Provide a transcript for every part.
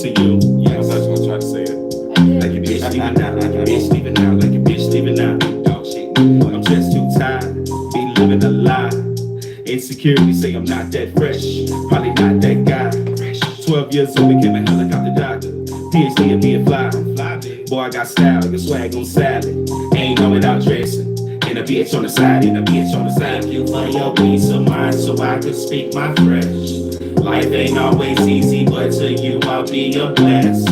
to you. Yeah, I was gonna try to say it. Like your bitch leaving now, like your bitch leaving now, like your bitch leaving now. Dog shit. I'm just too tired, be living a lie. Insecurity say I'm not that fresh, probably not that guy. 12 years old, became a helicopter doctor. PhD and being fly. Boy, I got style, your swag on salad. Ain't going without dressing. And a bitch on the side, and a bitch on the side. You for your peace of mind, so I can speak my fresh. Life ain't always easy, but to you I'll be a bless.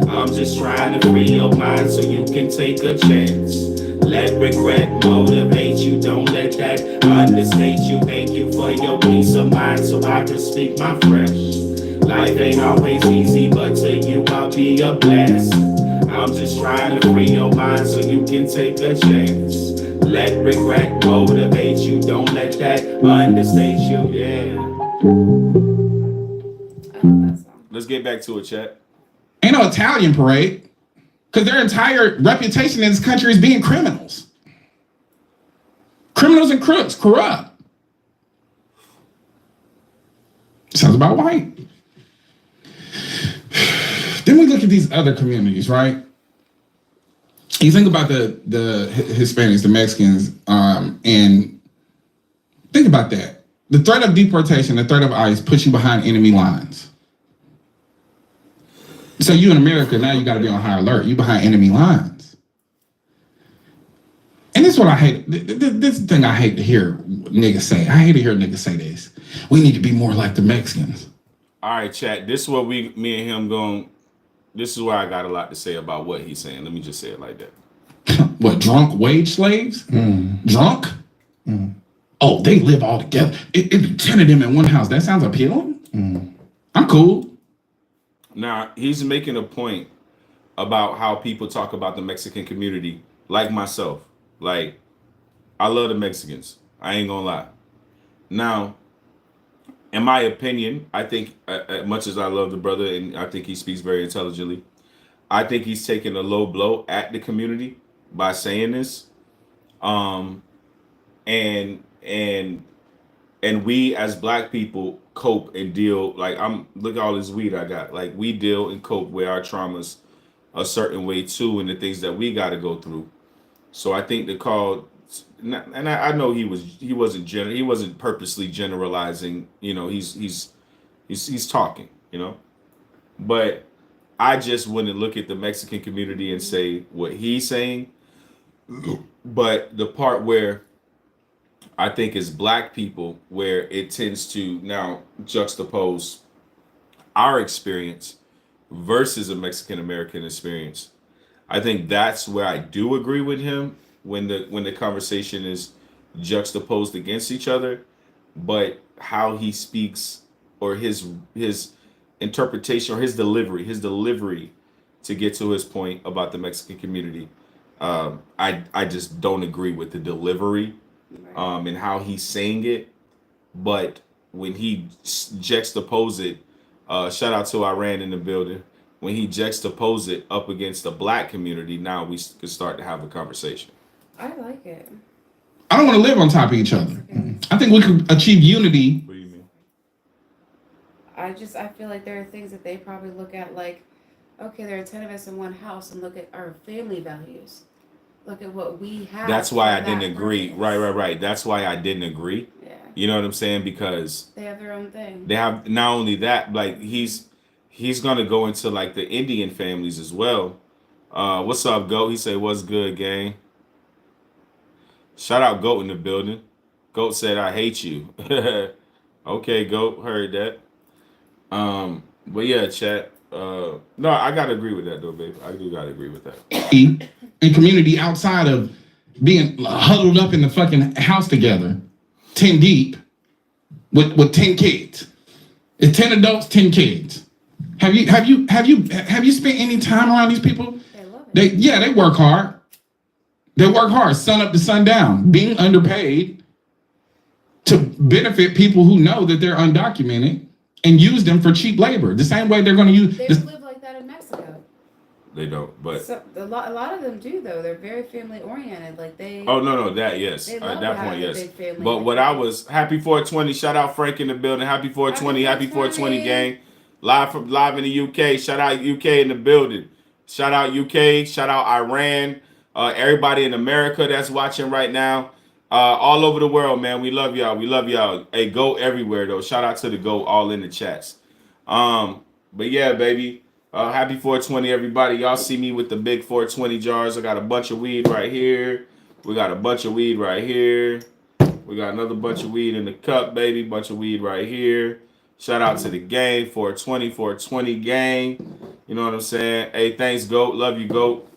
I'm just trying to free your mind so you can take a chance. Let regret motivate you, don't let that understate you. Thank you for your peace of mind so I can speak my fresh. Life ain't always easy, but to you I'll be a bless. I'm just trying to free your mind so you can take a chance. Let regret motivate you, don't let that understate you, yeah. I love that song. Let's get back to it, chat. Ain't no Italian parade, because their entire reputation in this country is being criminals. Criminals and crooks, corrupt. Sounds about white. Then we look at these other communities, right? You think about the Hispanics, the Mexicans, and think about that. The threat of deportation, the threat of ICE puts you behind enemy lines. So you in America, now you got to be on high alert. You behind enemy lines. And this is what I hate. This is the thing I hate to hear niggas say. I hate to hear niggas say this. We need to be more like the Mexicans. All right, chat. This is what me and him going. This is where I got a lot to say about what he's saying. Let me just say it like that. What, drunk wage slaves? Drunk? Oh, they live all together. It'd be 10 of them in one house. That sounds appealing? I'm cool. Now, he's making a point about how people talk about the Mexican community, like myself. Like, I love the Mexicans. I ain't gonna lie. Now, in my opinion, I think, as much as I love the brother and I think he speaks very intelligently, I think he's taking a low blow at the community by saying this. And we as black people cope and deal, like, look at all this weed I got. Like, we deal and cope with our traumas a certain way too, and the things that we got to go through. So I think the call, and I know he wasn't purposely generalizing, you know, he's talking, you know, but I just wouldn't look at the Mexican community and say what he's saying. But the part where I think is black people, where it tends to now juxtapose our experience versus a Mexican American experience. I think that's where I do agree with him when the conversation is juxtaposed against each other, but how he speaks or his interpretation or his delivery to get to his point about the Mexican community. I just don't agree with the delivery and how he's saying it, but when he juxtapose it, shout out to Iran in the building. When he juxtapose it up against the black community, now we can start to have a conversation. I like it. I don't want to live on top of each other. I think we could achieve unity. What do you mean? I feel like there are things that they probably look at like, okay, there are 10 of us in one house, and look at our family values. Look at what we have. That's why I didn't agree. Right. That's why I didn't agree. Yeah. You know what I'm saying? Because they have their own thing. They have, not only that, like he's gonna go into like the Indian families as well. What's up, Goat? He said, "What's good, gang?" Shout out Goat in the building. Goat said, "I hate you." Okay, Goat, heard that. But yeah, chat. No, I gotta agree with that though, baby. I do gotta agree with that. And community outside of being huddled up in the fucking house together, 10 deep, with 10 kids. It's 10 adults, 10 kids. Have you spent any time around these people? They love it. They work hard. They work hard, sun up to sundown, being underpaid to benefit people who know that they're undocumented and use them for cheap labor. The same way they're going to use. They live like that in Mexico. They don't, but So, a lot of them do though. They're very family oriented. Like they. Oh no, that yes, They at love that having point a yes. big family But like what that. I was happy 420. Shout out Frank in the building. Happy 420. Happy 420 gang. live in the UK. Shout out UK in the building. Shout out UK. Shout out Iran. Everybody in America that's watching right now. All over the world, man. We love y'all. We love y'all. Hey, go everywhere though. Shout out to the GOAT all in the chats. But yeah, baby. Happy 420, everybody. Y'all see me with the big 420 jars. I got a bunch of weed right here. We got a bunch of weed right here. We got another bunch of weed in the cup, baby. Bunch of weed right here. Shout out to the gang, 420 gang. You know what I'm saying? Hey, thanks, GOAT. Love you, GOAT.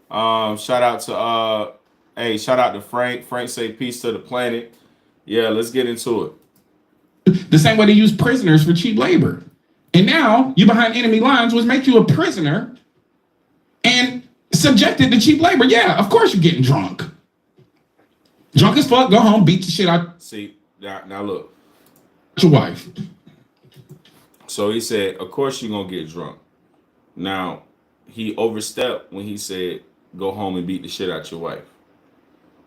Shout out to Frank. Frank say peace to the planet. Yeah, let's get into it. The same way they use prisoners for cheap labor. And now you behind enemy lines, which make you a prisoner and subjected to cheap labor. Yeah, of course you're getting drunk. Drunk as fuck, go home, beat the shit out. See, now look. Your wife. So he said, of course you're gonna get drunk. Now, he overstepped when he said, go home and beat the shit out your wife.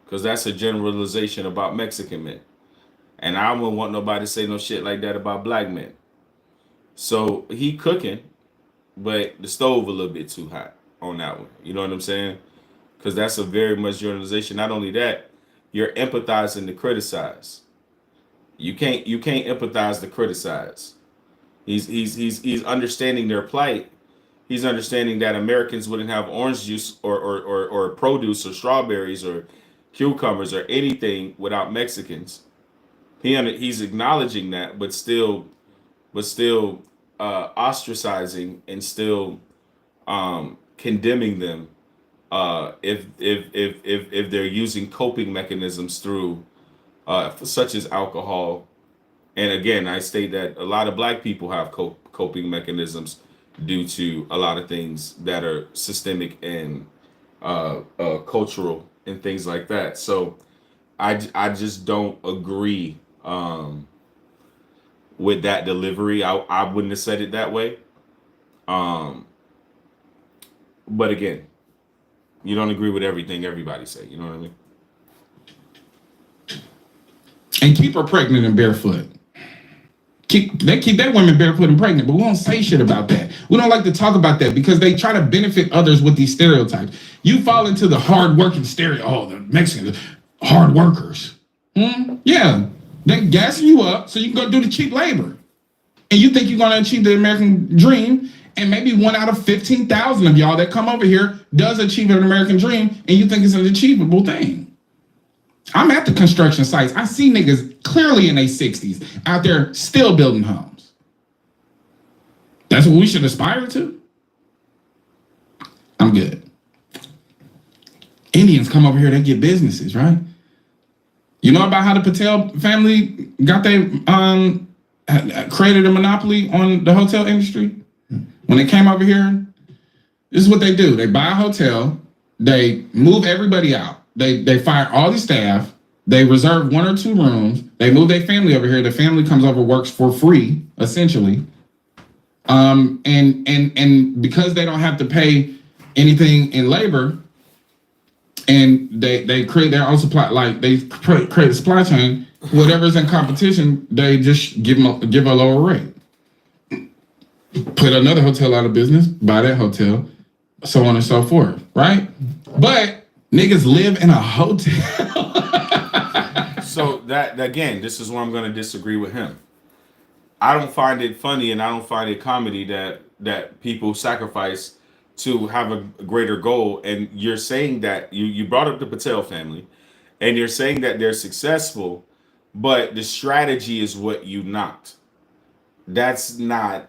Because that's a generalization about Mexican men. And I wouldn't want nobody to say no shit like that about black men. So he cooking, but the stove a little bit too hot on that one. You know what I'm saying? Because that's a very much generalization. Not only that, you're empathizing to criticize. You can't empathize to criticize. He's understanding their plight. He's understanding that Americans wouldn't have orange juice or produce or strawberries or cucumbers or anything without Mexicans. He's acknowledging that, but still ostracizing and still condemning them if they're using coping mechanisms through such as alcohol. And again, I state that a lot of black people have coping mechanisms due to a lot of things that are systemic and cultural and things like that. So I just don't agree with that delivery. I wouldn't have said it that way. But again, you don't agree with everything everybody say. You know what I mean? And keep her pregnant and barefoot. They keep that women barefoot and pregnant, but we don't say shit about that. We don't like to talk about that because they try to benefit others with these stereotypes. You fall into the hard-working stereo. Oh, the Mexicans, hard workers. Yeah, they're gassing you up so you can go do the cheap labor. And you think you're going to achieve the American dream, and maybe 1 out of 15,000 of y'all that come over here does achieve an American dream, and you think it's an achievable thing. I'm at the construction sites. I see niggas clearly in their 60s out there still building homes. That's what we should aspire to. I'm good. Indians come over here, they get businesses, right? You know about how the Patel family got their created a monopoly on the hotel industry? When they came over here, this is what they do. They buy a hotel, they move everybody out. They fire all the staff. They reserve 1 or 2 rooms. They move their family over here. The family comes over, works for free, essentially. And because they don't have to pay anything in labor, and they create their own supply, like they create a supply chain. Whatever's in competition, they just give a lower rate. Put another hotel out of business, buy that hotel, so on and so forth, right? But niggas live in a hotel. So that again, this is where I'm going to disagree with him. I don't find it funny and I don't find it comedy that people sacrifice to have a greater goal. And you're saying that you brought up the Patel family, and you're saying that they're successful, but the strategy is what you knocked. That's not.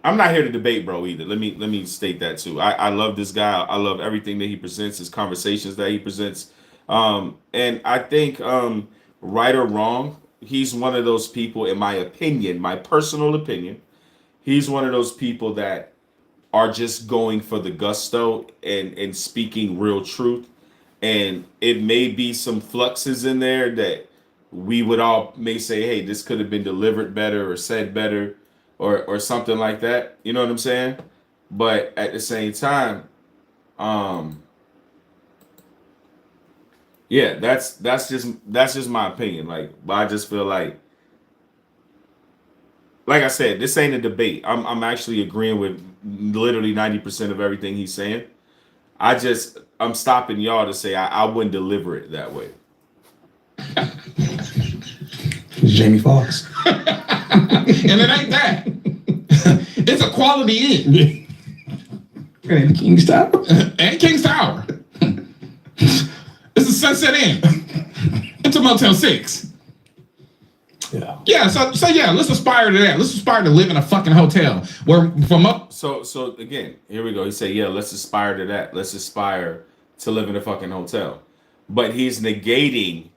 I'm not here to debate, bro, either. Let me state that too. I love this guy. I love everything that he presents, his conversations that he presents. And I think right or wrong, he's one of those people, in my opinion, my personal opinion, he's one of those people that are just going for the gusto and speaking real truth. And it may be some fluxes in there that we would all may say, hey, this could have been delivered better or said better. Or something like that, you know what I'm saying? But at the same time, yeah, that's just my opinion. Like, I just feel like like I said, this ain't a debate. I'm actually agreeing with literally 90% of everything he's saying. I'm stopping y'all to say I wouldn't deliver it that way. Jamie Foxx. And it ain't that. It's a quality inn. And King's Tower. And King's Tower. It's a Sunset Inn. It's a Motel 6. Yeah. Yeah, so yeah, let's aspire to that. Let's aspire to live in a fucking hotel where from up. So again, here we go. He said, yeah, let's aspire to that. Let's aspire to live in a fucking hotel. But he's negating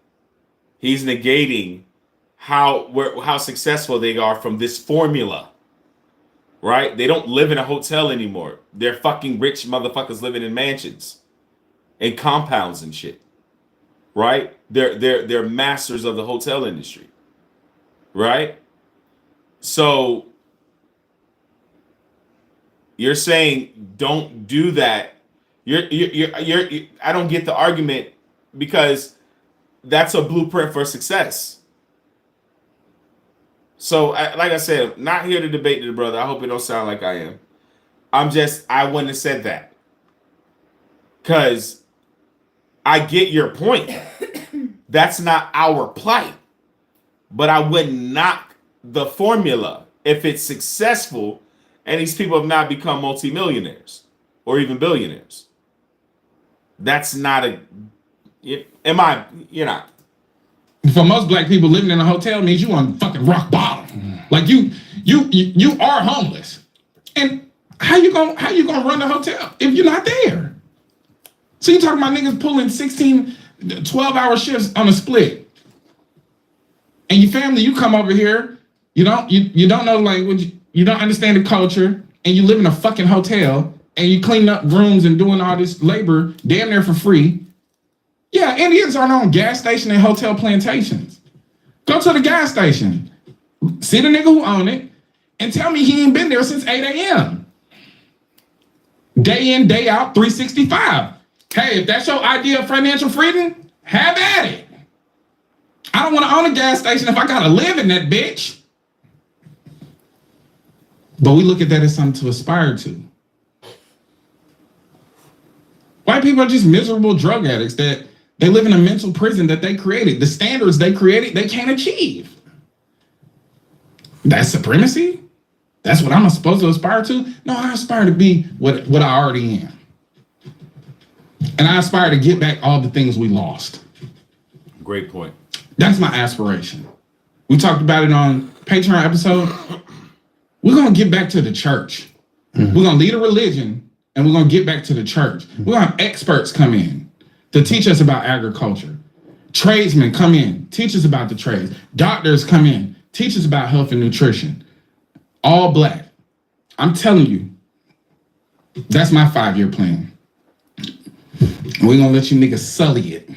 how successful they are from this formula. Right? They don't live in a hotel anymore. They're fucking rich motherfuckers living in mansions and compounds and shit. Right? They're masters of the hotel industry. Right? So you're saying don't do that. You're I don't get the argument because that's a blueprint for success. So like I said, not here to debate the brother. I hope it don't sound like I am. I wouldn't have said that. Cause I get your point. That's not our plight. But I wouldn't knock the formula if it's successful and these people have not become multimillionaires or even billionaires. That's not you're not. For most black people, living in a hotel means you on fucking rock bottom. Like you are homeless. And how you gonna run the hotel if you're not there? So you talking about niggas pulling 16, 12-hour shifts on a split. And your family, you come over here, you don't know language, you don't understand the culture, and you live in a fucking hotel, and you clean up rooms and doing all this labor damn near for free. Yeah, Indians are on gas station and hotel plantations. Go to the gas station, see the nigga who own it, and tell me he ain't been there since 8 a.m. Day in, day out, 365. Hey, if that's your idea of financial freedom, have at it. I don't want to own a gas station if I gotta live in that bitch. But we look at that as something to aspire to. White people are just miserable drug addicts that they live in a mental prison that they created. The standards they created, they can't achieve. That's supremacy? That's what I'm supposed to aspire to? No, I aspire to be what I already am. And I aspire to get back all the things we lost. Great point. That's my aspiration. We talked about it on Patreon episode. We're going to get back to the church. Mm-hmm. We're going to lead a religion and we're going to get back to the church. Mm-hmm. We're going to have experts come in to teach us about agriculture. Tradesmen come in, teach us about the trades. Doctors come in, teach us about health and nutrition. All black. I'm telling you, that's my 5-year plan. We're going to let you niggas sully it.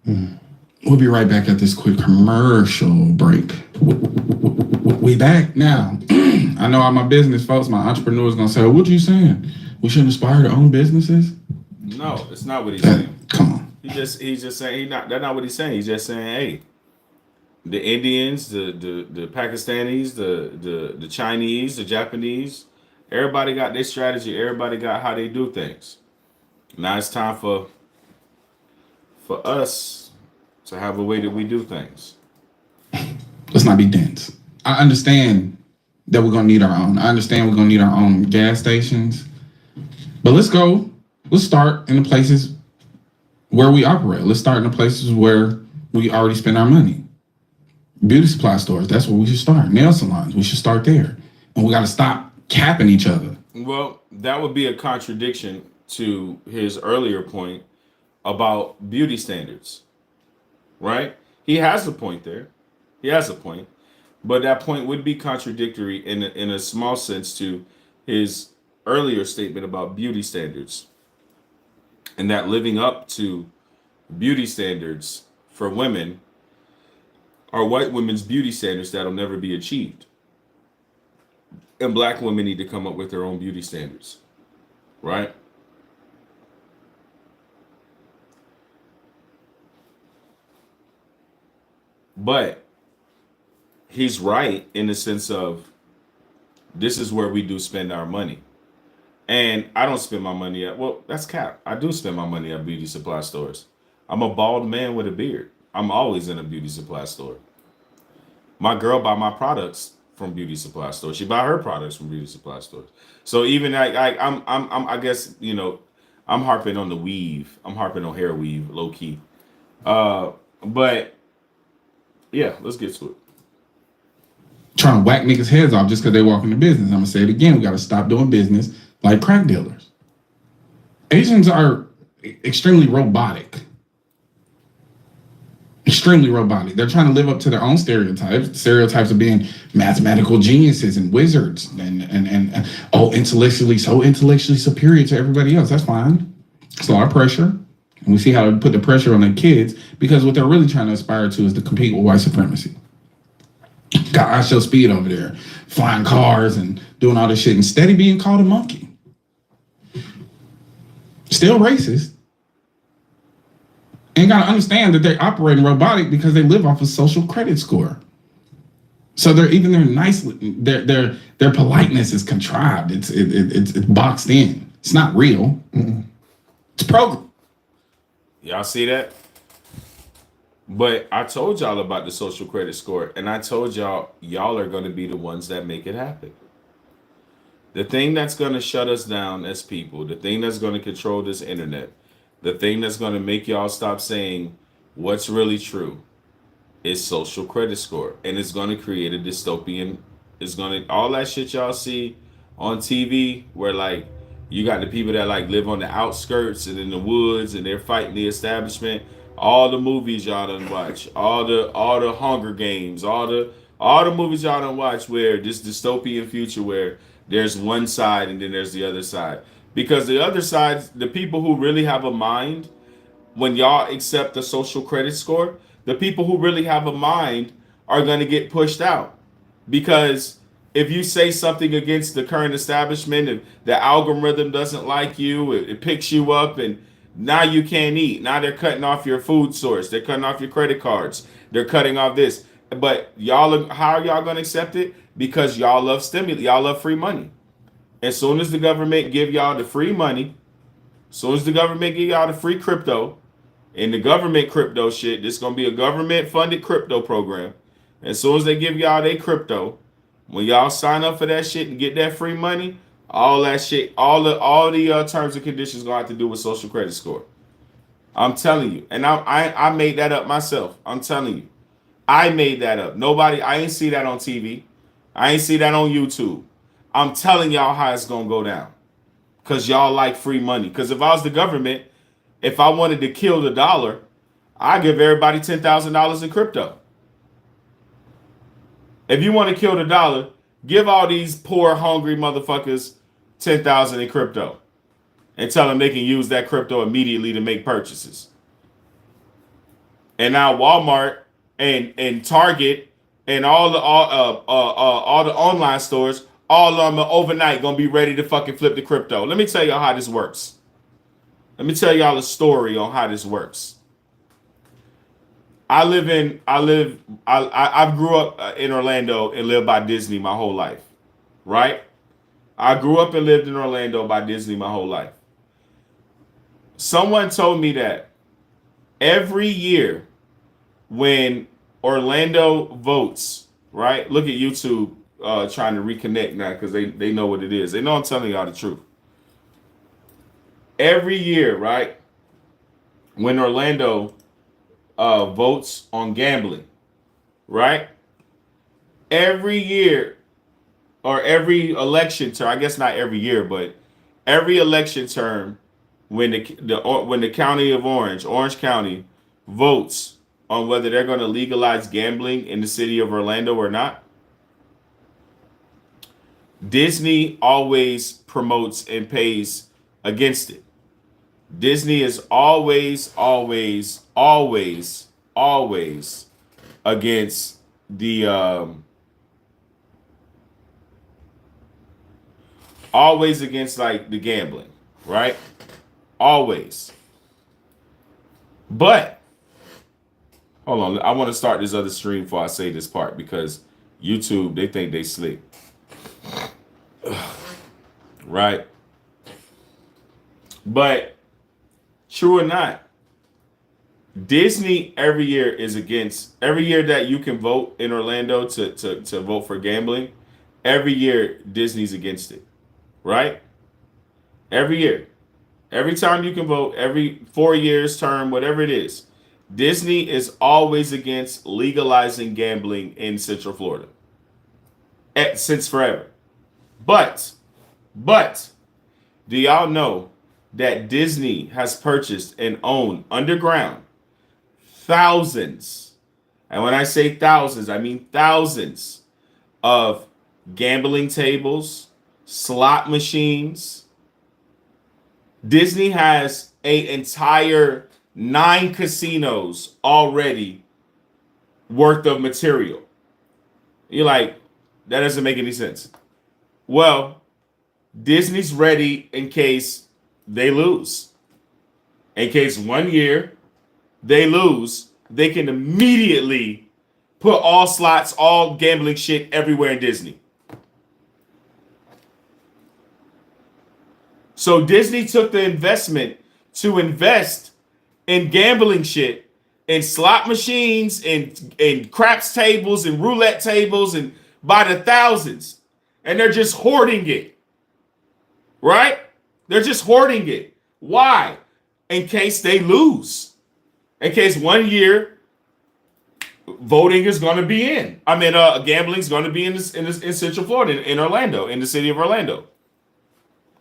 Mm-hmm. We'll be right back at this quick commercial break. We back now. I know all my business folks, my entrepreneurs gonna say, what you saying? We shouldn't aspire to own businesses? No, it's not what he's saying. Come on. He's just saying that's not what he's saying. He's just saying, hey, the Indians, the Pakistanis, the Chinese, the Japanese, everybody got their strategy, everybody got how they do things. Now it's time for us to have a way that we do things. Let's not be dense. I understand that we're gonna need our own. I understand we're gonna need our own gas stations. But let's start in the places where we operate. Let's start in the places where we already spend our money. Beauty supply stores, that's where we should start. Nail salons, we should start there. And we gotta stop capping each other. Well, that would be a contradiction to his earlier point about beauty standards. Right? He has a point there. He has a point. But that point would be contradictory in a small sense to his earlier statement about beauty standards. And that living up to beauty standards for women are white women's beauty standards that'll never be achieved. And black women need to come up with their own beauty standards. Right? But he's right in the sense of this is where we do spend our money. And I don't spend my money at, well, that's cap. I do spend my money at beauty supply stores. I'm a bald man with a beard. I'm always in a beauty supply store. My girl buy my products from beauty supply stores. She buy her products from beauty supply stores. So even I guess, I'm harping on the weave. I'm harping on hair weave, low key. But yeah, let's get to it. Trying to whack niggas' heads off just because they walk into business. I'm gonna say it again. We got to stop doing business like crack dealers. Asians are extremely robotic. Extremely robotic. They're trying to live up to their own stereotypes of being mathematical geniuses and wizards and intellectually superior to everybody else. That's fine. It's a lot of pressure. And we see how to put the pressure on the kids because what they're really trying to aspire to is to compete with white supremacy. Got I show speed over there, flying cars and doing all this shit instead of being called a monkey. Still racist. And gotta understand that they're operating robotic because they live off a social credit score. So their politeness is contrived. It's boxed in. It's not real. It's programmed. Y'all see that? But I told y'all about the social credit score, and I told y'all are going to be the ones that make it happen. The thing that's going to shut us down as people, the thing that's going to control this internet, the thing that's going to make y'all stop saying what's really true is social credit score. And it's going to create a dystopian, all that shit y'all see on TV where like you got the people that like live on the outskirts and in the woods and they're fighting the establishment. All the movies y'all done watch, all the Hunger Games, all the movies y'all done watch where this dystopian future where there's one side and then there's the other side. Because the other side, the people who really have a mind, when y'all accept the social credit score, the people who really have a mind are going to get pushed out. Because if you say something against the current establishment and the algorithm doesn't like you, it picks you up and now you can't eat. Now they're cutting off your food source. They're cutting off your credit cards. They're cutting off this. But how are y'all going to accept it? Because y'all love stimulus. Y'all love free money. As soon as the government give y'all the free money, as soon as the government give y'all the free crypto, and the government crypto shit, this is going to be a government-funded crypto program. As soon as they give y'all their crypto, when y'all sign up for that shit and get that free money, all that shit, all the terms and conditions gonna have to do with social credit score. I'm telling you, and I made that up myself. I'm telling you, I made that up. I ain't see that on TV. I ain't see that on YouTube. I'm telling y'all how it's gonna go down, cause y'all like free money. Cause if I was the government, if I wanted to kill the dollar, I give everybody $10,000 in crypto. If you want to kill the dollar, give all these poor, hungry motherfuckers $10,000 in crypto and tell them they can use that crypto immediately to make purchases. And now Walmart and Target and all the online stores, all of them are overnight gonna be ready to fucking flip the crypto. Let me tell y'all how this works. Let me tell y'all a story on how this works. I grew up in Orlando and lived by Disney my whole life, right? I grew up and lived in Orlando by Disney my whole life. Someone told me that every year when Orlando votes, right? Look at YouTube trying to reconnect now because they know what it is. They know I'm telling y'all the truth. Every year, right? When Orlando votes on gambling, right? Every year or every election term, I guess not every year, but every election term, when the county of Orange County, votes on whether they're going to legalize gambling in the city of Orlando or not, Disney always promotes and pays against it. Disney is always against the always against like the gambling, right? Always. But hold on, I want to start this other stream before I say this part because YouTube, they think they slick. right? But true or not, Disney every year that you can vote in Orlando to vote for gambling, every year Disney's against it, right? Every year. Every time you can vote, every 4 years term, whatever it is, Disney is always against legalizing gambling in Central Florida. Since forever. But, do y'all know that Disney has purchased and owned underground thousands, and when I say thousands, I mean thousands of gambling tables, slot machines. Disney has an entire 9 casinos already worth of material. You're like, that doesn't make any sense. Well, Disney's ready in case they lose. In case 1 year they lose, they can immediately put all slots, all gambling shit everywhere in Disney. So Disney took the investment to invest in gambling shit, in slot machines, in craps tables, and roulette tables, and by the thousands. And they're just hoarding it. Right? They're just hoarding it. Why? In case they lose. In case 1 year voting is going to be in. Gambling is going to be in Central Florida, in Orlando, in the city of Orlando.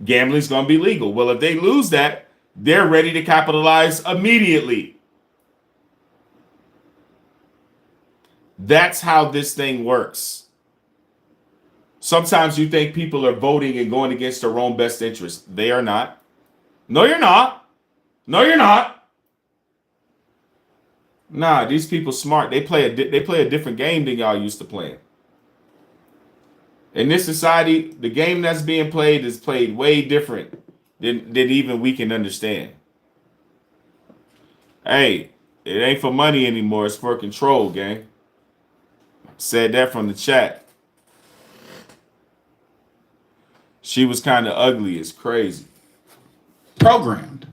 Gambling is going to be legal. Well, if they lose that, they're ready to capitalize immediately. That's how this thing works. Sometimes you think people are voting and going against their own best interest. They are not. No, you're not. No, you're not. Nah, these people smart. They play a different game than y'all used to playing. In this society, the game that's being played is played way different than even we can understand. Hey, it ain't for money anymore. It's for control, gang. Said that from the chat. She was kind of ugly. It's crazy. Programmed.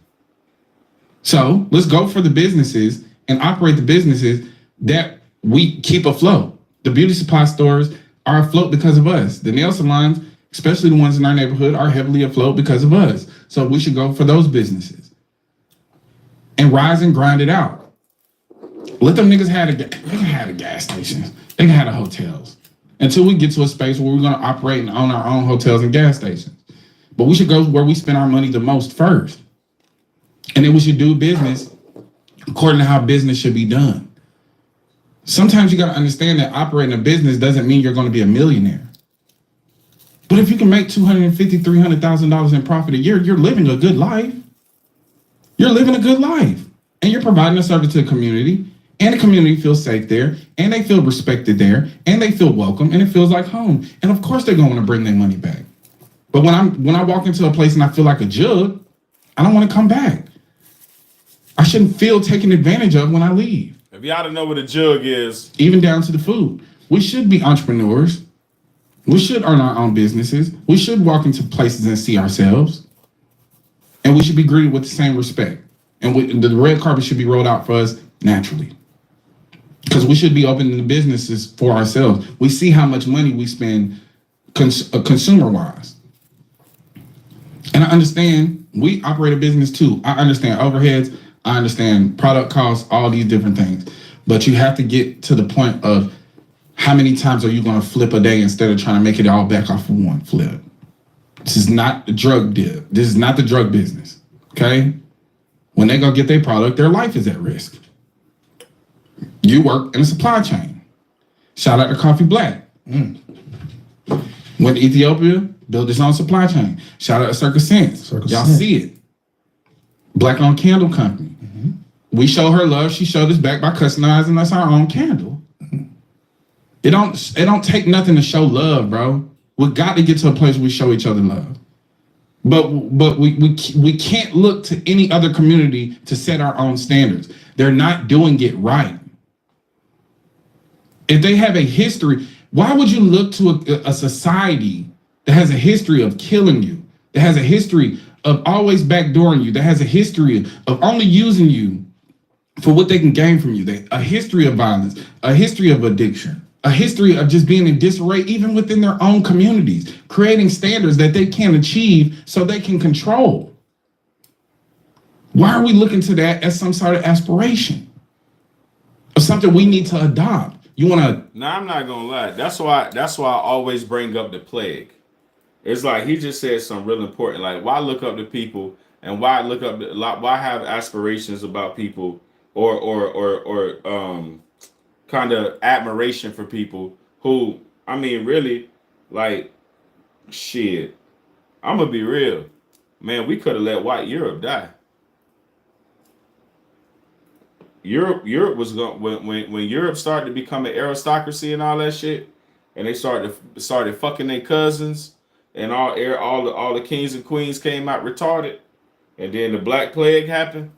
So let's go for the businesses and operate the businesses that we keep afloat. The beauty supply stores are afloat because of us. The nail salons, especially the ones in our neighborhood, are heavily afloat because of us. So we should go for those businesses and rise and grind it out. Let them niggas they can have the gas stations. They can have the hotels until we get to a space where we're going to operate and own our own hotels and gas stations. But we should go where we spend our money the most first. And then we should do business according to how business should be done. Sometimes you got to understand that operating a business doesn't mean you're going to be a millionaire. But if you can make $250,000, $300,000 in profit a year, you're living a good life. You're living a good life. And you're providing a service to the community. And the community feels safe there. And they feel respected there. And they feel welcome. And it feels like home. And of course they're going to want to bring their money back. But when I walk into a place and I feel like a jug, I don't want to come back. I shouldn't feel taken advantage of when I leave. If y'all don't know what a jug is. Even down to the food. We should be entrepreneurs. We should earn our own businesses. We should walk into places and see ourselves. And we should be greeted with the same respect. And the red carpet should be rolled out for us naturally. Because we should be opening the businesses for ourselves. We see how much money we spend consumer-wise. And I understand we operate a business too. I understand overheads. I understand product costs, all these different things. But you have to get to the point of how many times are you going to flip a day instead of trying to make it all back off of one flip. This is not the drug deal. This is not the drug business. Okay? When they go get their product, their life is at risk. You work in a supply chain. Shout out to Coffee Black. Went to Ethiopia, built his own supply chain. Shout out to Circus Sense. Y'all see it. Black-owned candle company. Mm-hmm. We show her love. She showed us back by customizing us our own candle. Mm-hmm. It don't take nothing to show love, bro. We got to get to a place where we show each other love. But we can't look to any other community to set our own standards. They're not doing it right. If they have a history, why would you look to a society that has a history of killing you, that has a history of always backdooring you, that has a history of only using you for what they can gain from you, a history of violence, a history of addiction, a history of just being in disarray, even within their own communities, creating standards that they can't achieve so they can control. Why are we looking to that as some sort of aspiration or something we need to adopt? You want to? No, I'm not gonna lie. That's why I always bring up the plague. It's like he just said something real important. Like, why look up to people and why look up? Why have aspirations about people or kind of admiration for people who, I mean, really, like, shit. I'm gonna be real, man. We could have let white Europe die. Europe was going when Europe started to become an aristocracy and all that shit, and they started fucking their cousins, and all the kings and queens came out retarded, and then the Black Plague happened.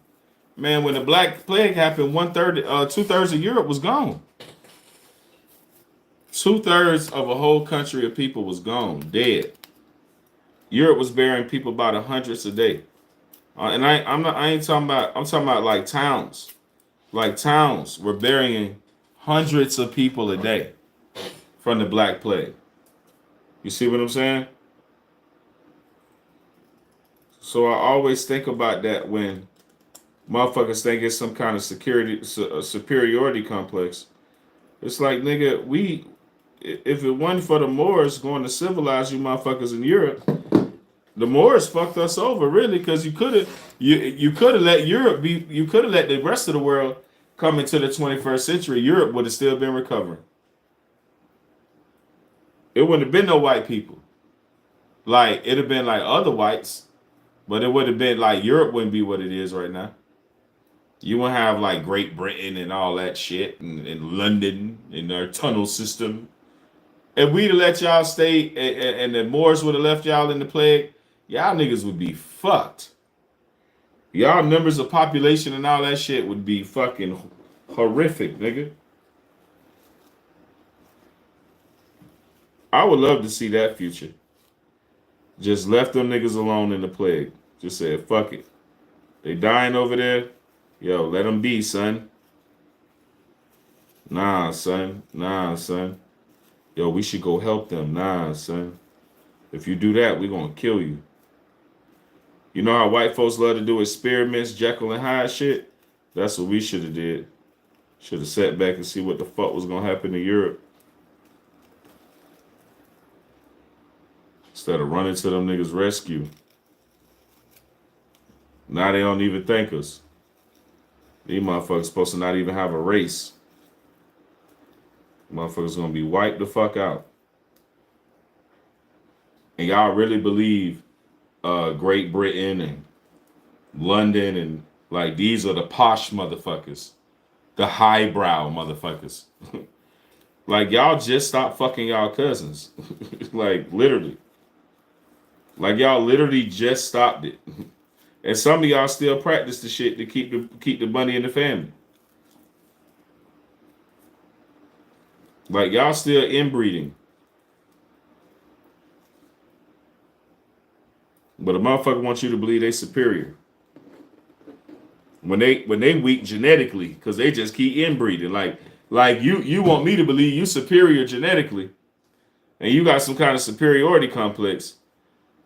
Man, when the Black Plague happened, 2/3 of Europe was gone. 2/3 of a whole country of people was gone, dead. Europe was burying people by the hundreds a day, and I ain't talking about. I'm talking about like towns. Like towns were burying hundreds of people a day from the Black Plague. You see what I'm saying? So I always think about that when motherfuckers think it's some kind of superiority complex. It's like, nigga, if it wasn't for the Moors going to civilize you motherfuckers in Europe, the Moors fucked us over, really, because you could have let Europe be, you could have let the rest of the world come into the 21st century. Europe would have still been recovering. It wouldn't have been no white people. Like, it'd have been like other whites, but it would have been like Europe wouldn't be what it is right now. You wouldn't have like Great Britain and all that shit, and London and their tunnel system. If we'd have let y'all stay and the Moors would have left y'all in the plague, y'all niggas would be fucked. Y'all numbers of population and all that shit would be fucking horrific, nigga. I would love to see that future. Just left them niggas alone in the plague. Just said, fuck it. They dying over there. Yo, let them be, son. Nah, son. Yo, we should go help them. Nah, son. If you do that, we're going to kill you. You know how white folks love to do experiments, Jekyll and Hyde shit? That's what we should have did. Should have sat back and see what the fuck was going to happen to Europe. Instead of running to them niggas' rescue. Now they don't even thank us. These motherfuckers supposed to not even have a race. Motherfuckers gonna be wiped the fuck out. And y'all really believe Great Britain and London and like these are the posh motherfuckers, the highbrow motherfuckers. Like y'all just stop fucking y'all cousins. Like literally. Like y'all literally just stopped it. And some of y'all still practice the shit to keep the money in the family. Like y'all still inbreeding. But a motherfucker wants you to believe they superior. When they weak genetically, because they just keep inbreeding. Like you want me to believe you superior genetically, and you got some kind of superiority complex.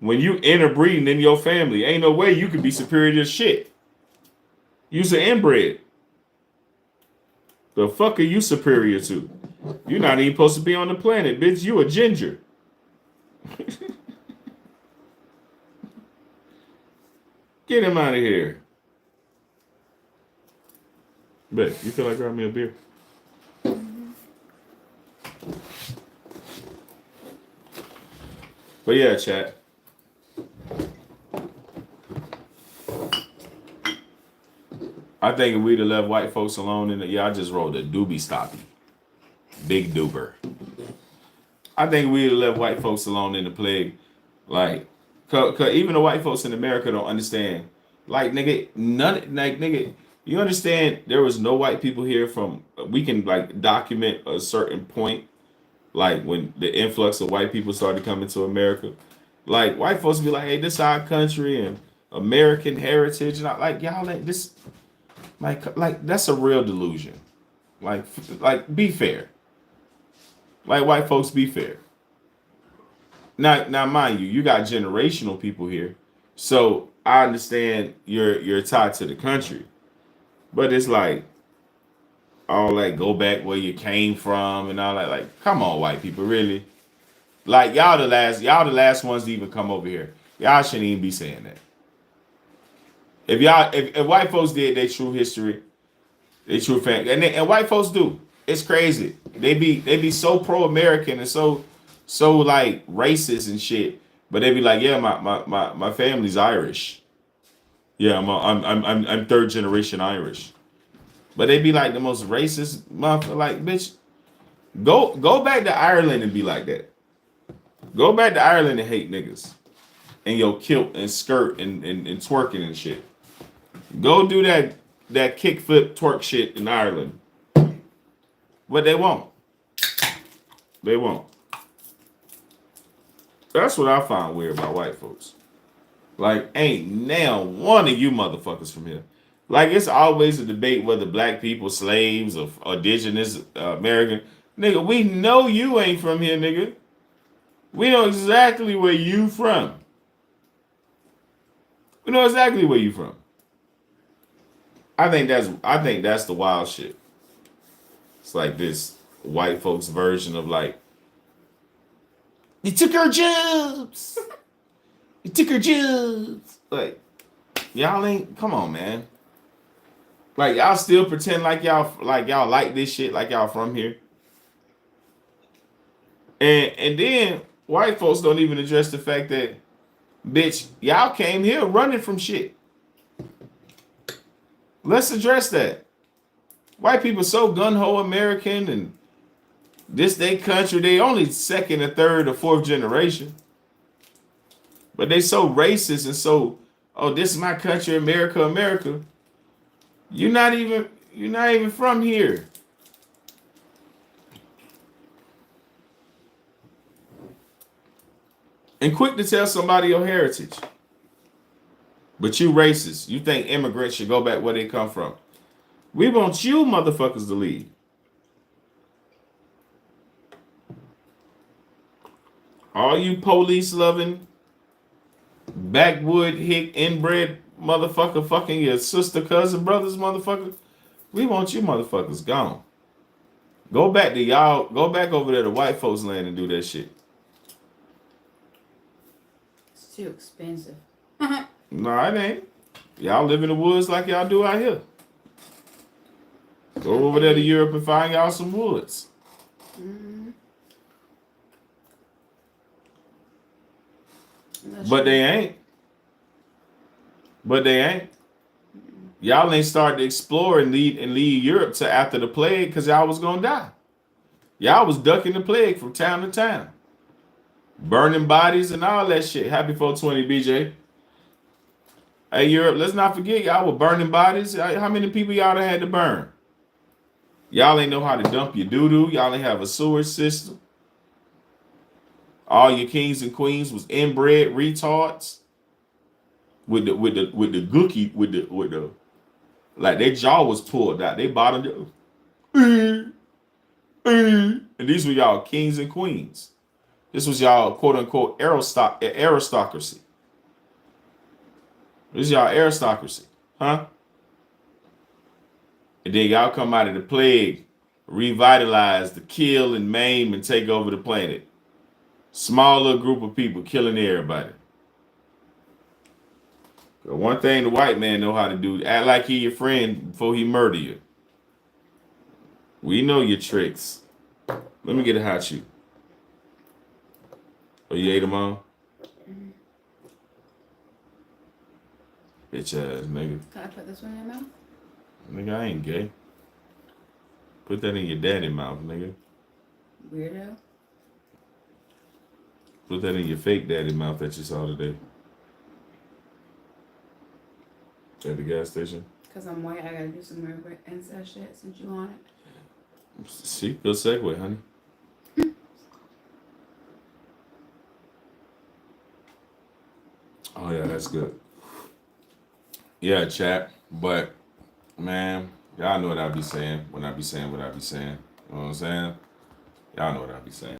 When you interbreeding in your family, ain't no way you could be superior to shit. You's an inbred. The fuck are you superior to? You're not even supposed to be on the planet, bitch. You a ginger. Get him out of here. Bet, you feel like grabbing me a beer? But yeah, chat. I think if we'd have left white folks alone I just rolled a doobie stoppie. Big doober. I think we'd have left white folks alone in the plague. Like, cause even the white folks in America don't understand. Like, nigga, you understand there was no white people here we can like document a certain point, like when the influx of white people started coming to America. Like white folks be like, hey, this our country and American heritage, and I like y'all ain't this like that's a real delusion. Like be fair. Like white folks be fair. Now mind you, you got generational people here. So I understand you're tied to the country. But it's like all that go back where you came from and all that. Like, come on, white people, really? Like y'all the last ones to even come over here. Y'all shouldn't even be saying that. If white folks did their true history, their true fan, and white folks do. It's crazy. They be so pro-American and so like racist and shit. But they be like, yeah, my family's Irish. Yeah, I'm third generation Irish. But they be like the most racist motherfucker. Like, bitch, go back to Ireland and be like that. Go back to Ireland and hate niggas. And your kilt and skirt and twerking and shit. Go do that kick flip twerk shit in Ireland. But they won't. They won't. That's what I find weird about white folks. Like, ain't now one of you motherfuckers from here. Like, it's always a debate whether black people slaves or indigenous American. Nigga, we know you ain't from here, nigga. We know exactly where you from. We know exactly where you from. I think that's the wild shit. It's like this white folks version of like, you took our jobs. You took our jobs. Like, y'all ain't, come on, man. Like, y'all still pretend like y'all like this shit, like y'all from here. And then white folks don't even address the fact that, bitch, y'all came here running from shit. Let's address that. White people so gun-ho American and this they country, they only second or third or fourth generation. But they so racist and so, oh, this is my country, America, America. You're not even from here. And quick to tell somebody your heritage. But you racist. You think immigrants should go back where they come from. We want you motherfuckers to leave. All you police loving, backwood hick inbred motherfucker fucking your sister, cousin, brothers, motherfucker. We want you motherfuckers gone. Go back to y'all, go back over there to white folks land and do that shit. It's too expensive. No, it ain't. Y'all live in the woods like y'all do out here. Go over there to Europe and find y'all some woods. Mm-hmm. But they ain't. But they ain't. Y'all ain't started to explore and leave Europe to after the plague because y'all was gonna die. Y'all was ducking the plague from town to town. Burning bodies and all that shit. Happy 420, BJ. Hey, Europe, let's not forget y'all were burning bodies. How many people y'all done had to burn? Y'all ain't know how to dump your doo-doo. Y'all ain't have a sewer system. All your kings and queens was inbred retards. With the gookie, with the like their jaw was pulled out. They bottom and these were y'all kings and queens. This was y'all quote unquote aristocracy. This is y'all aristocracy, huh? And then y'all come out of the plague, revitalize, to kill and maim and take over the planet. Small little group of people killing everybody. But one thing the white man know how to do, act like he your friend before he murder you. We know your tricks. Let me get a hot shoe. Oh, you ate them all? Bitch ass nigga. Can I put this one in your mouth? Nigga, I ain't gay. Put that in your daddy mouth, nigga. Weirdo. Put that in your fake daddy mouth that you saw today. At the gas station. Because I'm white, I gotta do some weird incest shit since you on it. See, good segue, honey. Oh yeah, that's good. Yeah, chat. But man, y'all know what I be saying when I be saying what I be saying. You know what I'm saying? Y'all know what I be saying.